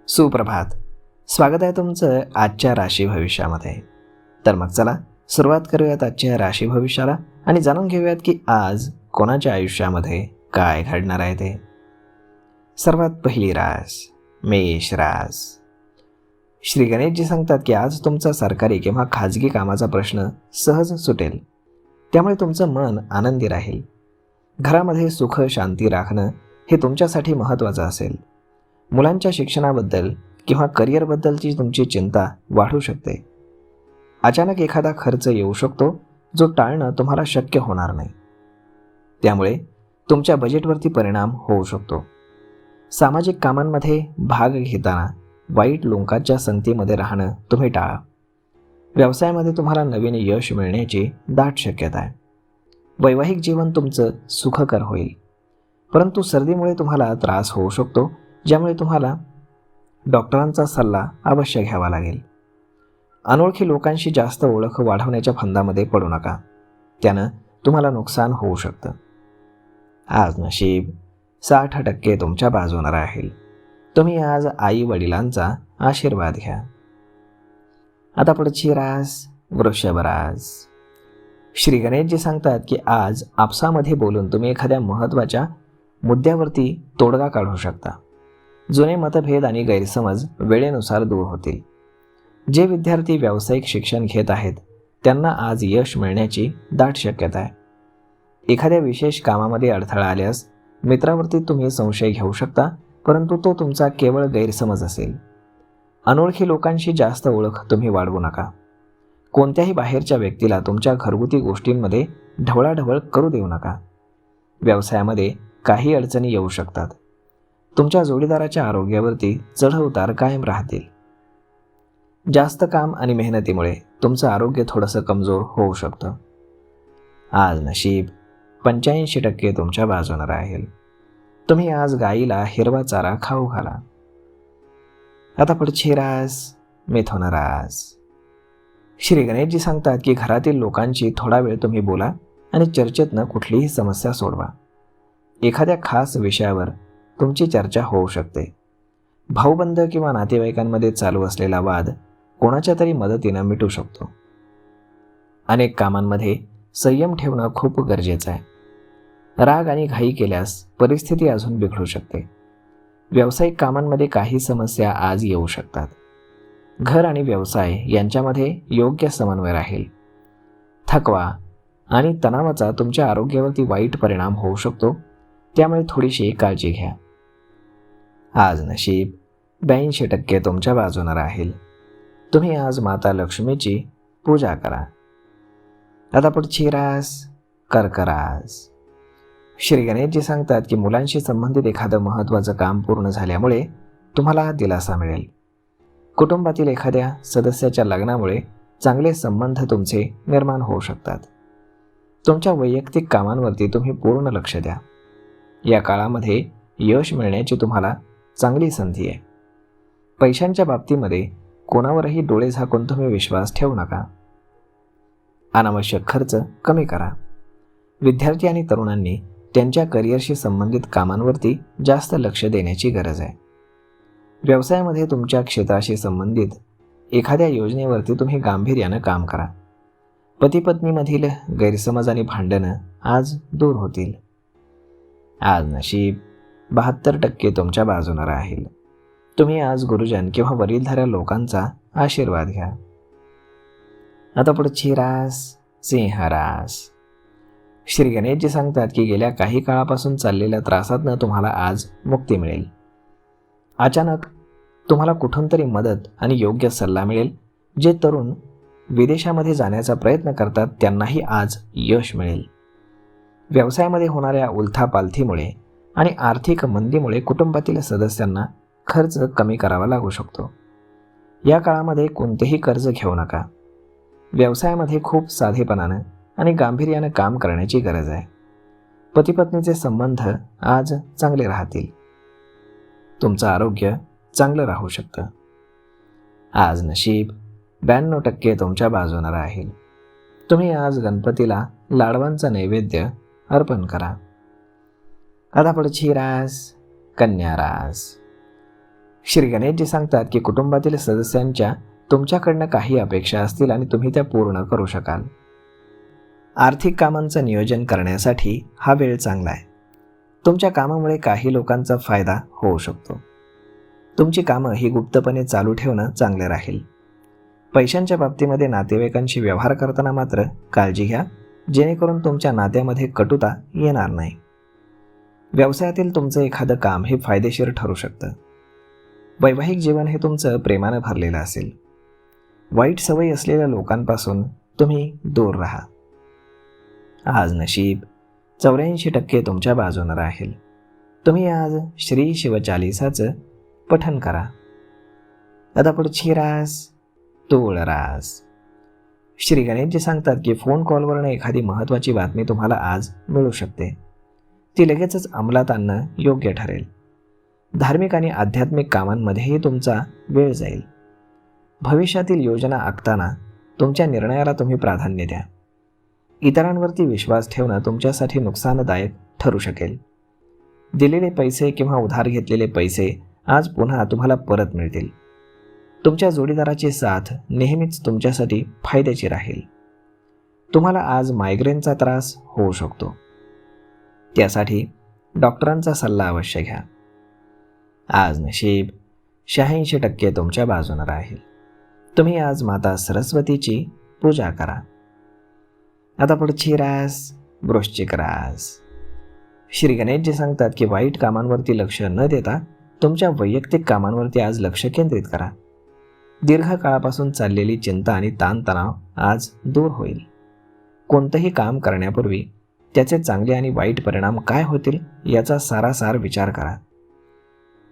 सुप्रभात. स्वागत आहे तुमचं आजच्या राशी भविष्यामध्ये. तर मग चला सुरुवात करूयात आजच्या राशी भविष्याला आणि जाणून घेऊयात की आज कोणाच्या आयुष्यामध्ये काय घडणार आहे ते. सर्वात पहिली रास मेष रास. श्री गणेशजी सांगतात की आज तुमचा सरकारी किंवा खाजगी कामाचा प्रश्न सहज सुटेल, त्यामुळे तुमचं मन आनंदी राहील. घरामध्ये सुख शांती राखणं हे तुमच्यासाठी महत्त्वाचं असेल. मुलांच्या शिक्षणाबद्दल किंवा करिअरबद्दलची तुमची चिंता वाढू शकते. अचानक एखादा खर्च येऊ शकतो जो टाळणं तुम्हाला शक्य होणार नाही, त्यामुळे तुमच्या बजेटवरती परिणाम होऊ शकतो. सामाजिक कामांमध्ये भाग घेताना वाईट लोकांच्या संगतीमध्ये राहणं तुम्ही टाळा. व्यवसायामध्ये तुम्हाला नवीन यश मिळण्याची दाट शक्यता आहे. वैवाहिक जीवन तुमचं सुखकर होईल, परंतु सर्दीमुळे तुम्हाला त्रास होऊ शकतो, ज्यामुळे तुम्हाला डॉक्टरांचा सल्ला अवश्य घ्यावा लागेल. अनोळखी लोकांशी जास्त ओळख वाढवण्याच्या फंदामध्ये पडू नका, त्यानं तुम्हाला नुकसान होऊ शकतं. आज नशीब 60% तुमच्या बाजूने राहील. तुम्ही आज आई वडिलांचा आशीर्वाद घ्या. आता पुढची रास वृषभ रास. श्री गणेशजी सांगतात की आज आपसामध्ये बोलून तुम्ही एखाद्या महत्त्वाच्या मुद्द्यावरती तोडगा काढू शकता. जुने मतभेद आणि गैरसमज वेळेनुसार दूर होतील. जे विद्यार्थी व्यावसायिक शिक्षण घेत आहेत त्यांना आज यश मिळण्याची दाट शक्यता आहे. एखाद्या विशेष कामामध्ये अडथळा आल्यास मित्रावरती तुम्ही संशय घेऊ शकता, परंतु तो तुमचा केवळ गैरसमज असेल. अनोळखी लोकांशी जास्त ओळख तुम्ही वाढवू नका. कोणत्याही बाहेरच्या व्यक्तीला तुमच्या घरगुती गोष्टींमध्ये ढवळाढवळ करू देऊ नका. व्यवसायामध्ये काही अडचणी येऊ शकतात. तुमच्या जोडीदाराच्या आरोग्यावरती चढउतार कायम राहतील. जास्त काम आणि मेहनतीमुळे तुमचं आरोग्य थोडंसं कमजोर होऊ शकतं. आज नशीब 85% तुमच्या बाजूने राहील. तुम्ही आज गाईला हिरवा चारा खाऊ घाला. आता पुढची रास मिथुन रास. श्री गणेशजी सांगतात की घरातील लोकांशी थोडा वेळ तुम्ही बोला आणि चर्चेतनं कुठलीही समस्या सोडवा. एखाद्या खास विषयावर तुमची चर्चा होऊ शकते. भाऊबंद किंवा नातेवाईकांमध्ये चालू असलेला वाद कोणाच्या तरी मदतीनं मिटू शकतो. अनेक कामांमध्ये संयम ठेवणं खूप गरजेचं आहे. राग आणि घाई केल्यास परिस्थिती अजून बिघडू शकते. व्यावसायिक कामांमध्ये काही समस्या आज येऊ शकतात. घर आणि व्यवसाय यांच्यामध्ये योग्य समन्वय राहील. थकवा आणि तणावाचा तुमच्या आरोग्यावरती वाईट परिणाम होऊ शकतो, त्यामुळे थोडीशी काळजी घ्या. आज नशीब 82% तुमच्या बाजूने राहील. तुम्ही आज माता लक्ष्मीची पूजा करा. आता पुढची रास कर्क रास. श्री गणेशजी सांगतात की मुलांशी संबंधित एखादं महत्त्वाचं काम पूर्ण झाल्यामुळे तुम्हाला दिलासा मिळेल. कुटुंबातील एखाद्या सदस्याच्या लग्नामुळे चांगले संबंध तुमचे निर्माण होऊ शकतात. तुमच्या वैयक्तिक कामांवरती तुम्ही पूर्ण लक्ष द्या. या काळामध्ये यश मिळण्याची तुम्हाला चांगली संधी आहे. पैशांच्या बाबतीमध्ये कोणावरही डोळे झाकून तुम्ही विश्वास ठेवू नका. अनावश्यक खर्च कमी करा. विद्यार्थी आणि तरुणांनी त्यांच्या करिअरशी संबंधित कामांवरती जास्त लक्ष देण्याची गरज आहे. व्यवसायामध्ये तुमच्या क्षेत्राशी संबंधित एखाद्या योजनेवरती तुम्ही गांभीर्यानं काम करा. पती पत्नीमधील गैरसमज आणि भांडणं आज दूर होतील. आज नशीब 72% तुमच्या बाजूने राहील. तुम्ही आज गुरुजन किंवा वडीलधाऱ्या लोकांचा आशीर्वाद घ्या. आता पुढची रास सिंह रास. श्री गणेशजी सांगतात की गेल्या काही काळापासून चाललेल्या त्रासातनं तुम्हाला आज मुक्ती मिळेल. अचानक तुम्हाला कुठून तरी मदत आणि योग्य सल्ला मिळेल. जे तरुण विदेशामध्ये जाण्याचा प्रयत्न करतात त्यांनाही आज यश मिळेल. व्यवसायामध्ये होणाऱ्या उलथापालथीमुळे आणि आर्थिक मंदीमुळे कुटुंबातील सदस्यांना खर्च कमी करावा लागू शकतो. या काळामध्ये कोणतेही कर्ज घेऊ नका. व्यवसायामध्ये खूप साधेपणानं आणि गांभीर्यानं काम करण्याची गरज आहे. पतीपत्नीचे संबंध आज चांगले राहतील. तुमचं आरोग्य चांगलं राहू शकतं. आज नशीब 92% तुमच्या बाजूने राहील. तुम्ही आज गणपतीला लाडवांचा नैवेद्य अर्पण करा. आता पुढची रास कन्या रास. श्री गणेशजी सांगतात की कुटुंबातील सदस्यांच्या तुमच्याकडनं काही अपेक्षा असतील आणि तुम्ही त्या पूर्ण करू शकाल. आर्थिक कामांचं नियोजन करण्यासाठी हा वेळ चांगला आहे. तुमच्या कामामुळे काही लोकांचा फायदा होऊ शकतो. तुमची कामं ही गुप्तपणे चालू ठेवणं चांगले राहील. पैशांच्या बाबतीमध्ये नातेवाईकांशी व्यवहार करताना मात्र काळजी घ्या, जेणेकरून तुमच्या नात्यामध्ये कटुता येणार नाही. व्यवसायातील तुमचं एखादं काम हे फायदेशीर ठरू शकतं. वैवाहिक जीवन हे तुमचं प्रेमानं भरलेलं असेल. वाईट सवयी असलेल्या लोकांपासून तुम्ही दूर राहा. आज नशीब 84% तुमच्या बाजूनं राहील. तुम्ही आज श्री शिवचालिसाचं पठण करा. आता पुढची रास तूळ रास. श्री गणेशजी सांगतात की फोन कॉलवरनं एखादी महत्त्वाची बातमी तुम्हाला आज मिळू शकते. ती लगेचच अंमलात आणणं योग्य ठरेल. धार्मिक आणि आध्यात्मिक कामांमध्येही तुमचा वेळ जाईल. भविष्यातील योजना आखताना तुमच्या निर्णयाला तुम्ही प्राधान्य द्या. इतरांवरती विश्वास ठेवणं तुमच्यासाठी नुकसानदायक ठरू शकेल. दिलेले पैसे किंवा उधार घेतलेले पैसे आज पुन्हा तुम्हाला परत मिळतील. तुमच्या जोडीदाराची साथ नेहमीच तुमच्यासाठी फायद्याची राहील. तुम्हाला आज मायग्रेनचा त्रास होऊ शकतो. त्यासाठी डॉक्टरांचा सल्ला अवश्य घ्या. आज नशीब 86% तुमच्या बाजूनं राहील. तुम्ही आज माता सरस्वतीची पूजा करा. आता पुढची रास वृश्चिक रास. श्री गणेशजी सांगतात की वाईट कामांवरती लक्ष न देता तुमच्या वैयक्तिक कामांवरती आज लक्ष केंद्रित करा. दीर्घकाळापासून चाललेली चिंता आणि ताणतणाव आज दूर होईल. कोणतंही काम करण्यापूर्वी त्याचे चांगले आणि वाईट परिणाम काय होतील याचा सारासार विचार करा.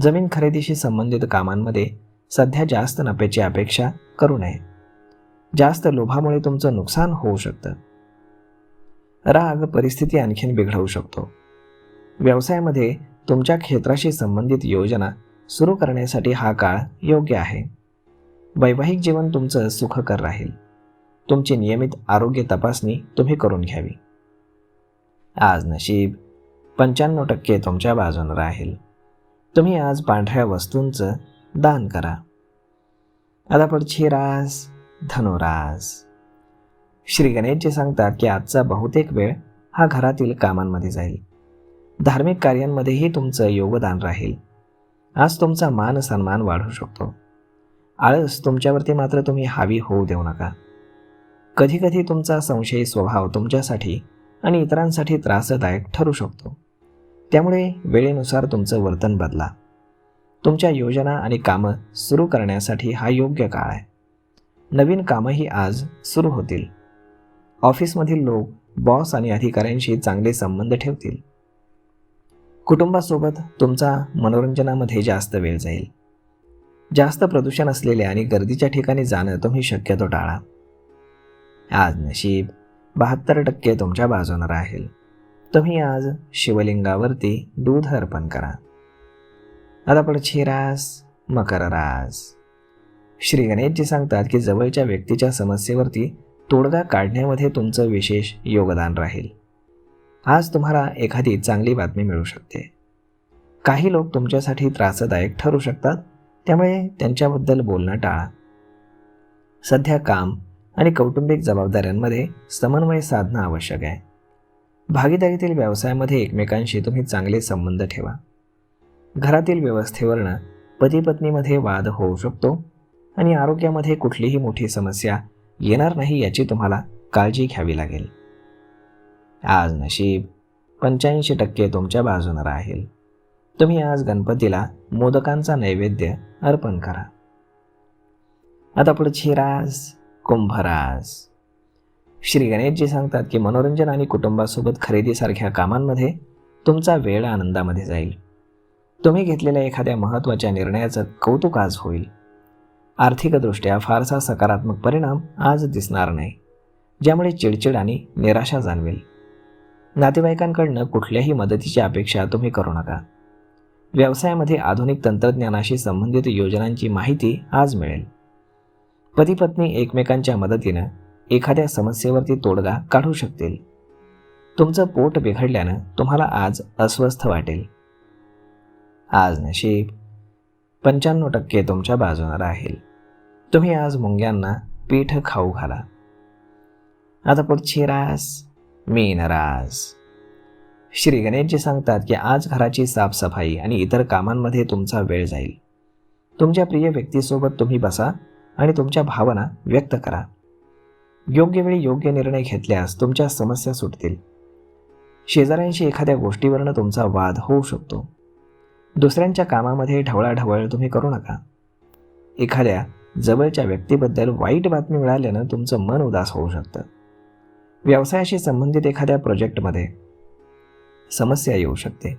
जमीन खरेदीशी संबंधित कामांमध्ये सध्या जास्त नफ्याची अपेक्षा करू नये. जास्त लोभामुळे तुमचं नुकसान होऊ शकतं. राग परिस्थिती आणखीन बिघडवू शकतो. व्यवसायामध्ये तुमच्या क्षेत्राशी संबंधित योजना सुरू करण्यासाठी हा काळ योग्य आहे. वैवाहिक जीवन तुमचं सुखकर राहील. तुमची नियमित आरोग्य तपासणी तुम्ही करून घ्यावी. आज नशीब 95% तुमच्या बाजूनं राहील. तुम्ही आज पांढऱ्या वस्तूंचं दान करा. आता पुढची रास धनुरास. श्री गणेशजी सांगतात की आजचा बहुतेक वेळ हा घरातील कामांमध्ये जाईल. धार्मिक कार्यांमध्येही तुमचं योगदान राहील. आज तुमचा मान सन्मान वाढू शकतो. आळस तुमच्यावरती मात्र तुम्ही हावी होऊ देऊ नका. कधीकधी तुमचा संशयी स्वभाव तुमच्यासाठी आणि इतरांसाठी त्रासदायक ठरू शकतो. त्यामुळे वेळेनुसार तुमचं वर्तन बदला. तुमच्या योजना आणि कामं सुरू करण्यासाठी हा योग्य काळ आहे. नवीन कामंही आज सुरू होतील. ऑफिसमधील लोक बॉस आणि अधिकाऱ्यांशी चांगले संबंध ठेवतील. कुटुंबासोबत तुमचा मनोरंजनामध्ये जास्त वेळ जाईल. जास्त प्रदूषण असलेल्या आणि गर्दीच्या ठिकाणी जाणं तुम्ही शक्यतो टाळा. आज नशीब 72% तुमच्या बाजूनं राहील. तुम्ही आज शिवलिंगावरती दूध अर्पण करा. आता पुढची रास मकर रास. श्री गणेशजी सांगतात की जवळच्या व्यक्तीच्या समस्येवरती तोडगा काढण्यामध्ये तुमचं विशेष योगदान राहील. आज तुम्हाला एखादी चांगली बातमी मिळू शकते. काही लोक तुमच्यासाठी त्रासदायक ठरू शकतात, त्यामुळे त्यांच्याबद्दल बोलणं टाळा. सध्या काम आणि कौटुंबिक जबाबदाऱ्यांमध्ये समन्वय साधणं आवश्यक आहे. भागीदारीतील व्यवसायामध्ये एकमेकांशी तुम्ही चांगले संबंध ठेवा. घरातील व्यवस्थेवरनं पती-पत्नीमध्ये वाद होऊ शकतो आणि आरोग्यामध्ये कुठलीही मोठी समस्या येणार नाही याची तुम्हाला काळजी घ्यावी लागेल. आज नशीब 85% तुमच्या बाजूनं राहील. तुम्ही आज गणपतीला मोदकांचा नैवेद्य अर्पण करा. आता पुढची रास कुंभ रास. श्री गणेशजी सांगतात की मनोरंजन आणि कुटुंबासोबत खरेदीसारख्या कामांमध्ये तुमचा वेळ आनंदामध्ये जाईल. तुम्ही घेतलेल्या एखाद्या महत्त्वाच्या निर्णयाचं कौतुक आज होईल. आर्थिकदृष्ट्या फारसा सकारात्मक परिणाम आज दिसणार नाही, ज्यामुळे चिडचिड आणि निराशा जाणवेल. नातेवाईकांकडनं कुठल्याही मदतीची अपेक्षा तुम्ही करू नका. व्यवसायामध्ये आधुनिक तंत्रज्ञानाशी संबंधित योजनांची माहिती आज मिळेल. पती पत्नी एकमेकांच्या मदतीनं एखाद्या समस्येवरती तोडगा काढू शकतील. तुमचं पोट बिघडल्यानं तुम्हाला आज अस्वस्थ वाटेल. आज नशीब 95% तुमच्या बाजूने राहील. तुम्ही आज मुंग्यांना पीठ खाऊ घाला. आता पुढची रास मीन रास. श्री गणेशजी सांगतात की आज घराची साफसफाई आणि इतर कामांमध्ये तुमचा वेळ जाईल. तुमच्या प्रिय व्यक्तीसोबत तुम्ही बसा आणि तुमच्या भावना व्यक्त करा. योग्य वेळी योग्य निर्णय घेतल्यास तुमच्या समस्या सुटतील. शेजाऱ्यांशी एखाद्या गोष्टीवरनं तुमचा वाद होऊ शकतो. दुसऱ्यांच्या कामामध्ये ढवळाढवळ तुम्ही करू नका. एखाद्या जवळच्या व्यक्तीबद्दल वाईट बातमी मिळाल्यानं तुमचं मन उदास होऊ शकतं. व्यवसायाशी संबंधित एखाद्या प्रोजेक्टमध्ये समस्या येऊ शकते.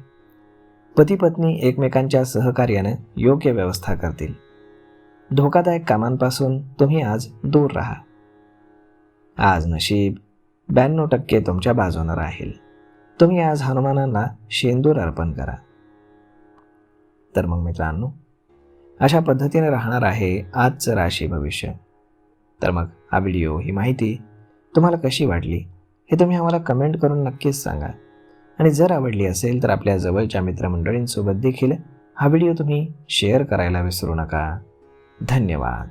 पती पत्नी एकमेकांच्या सहकार्यानं योग्य व्यवस्था करतील. धोकादायक कामांपासून तुम्ही आज दूर राहा. आज नशीब 92% तुमच्या बाजूने राहील. तुम्ही आज हनुमानांना शेंदूर अर्पण करा. तर मग मित्रांनो, अशा पद्धतीने राहणार आहे आजचं राशी भविष्य. तर मग हा व्हिडिओ, ही माहिती तुम्हाला कशी वाटली हे तुम्ही आम्हाला कमेंट करून नक्कीच सांगा. आणि जर आवडली असेल तर आपल्या जवळच्या मित्रमंडळींसोबत देखील हा व्हिडिओ तुम्ही शेअर करायला विसरू नका. धन्यवाद.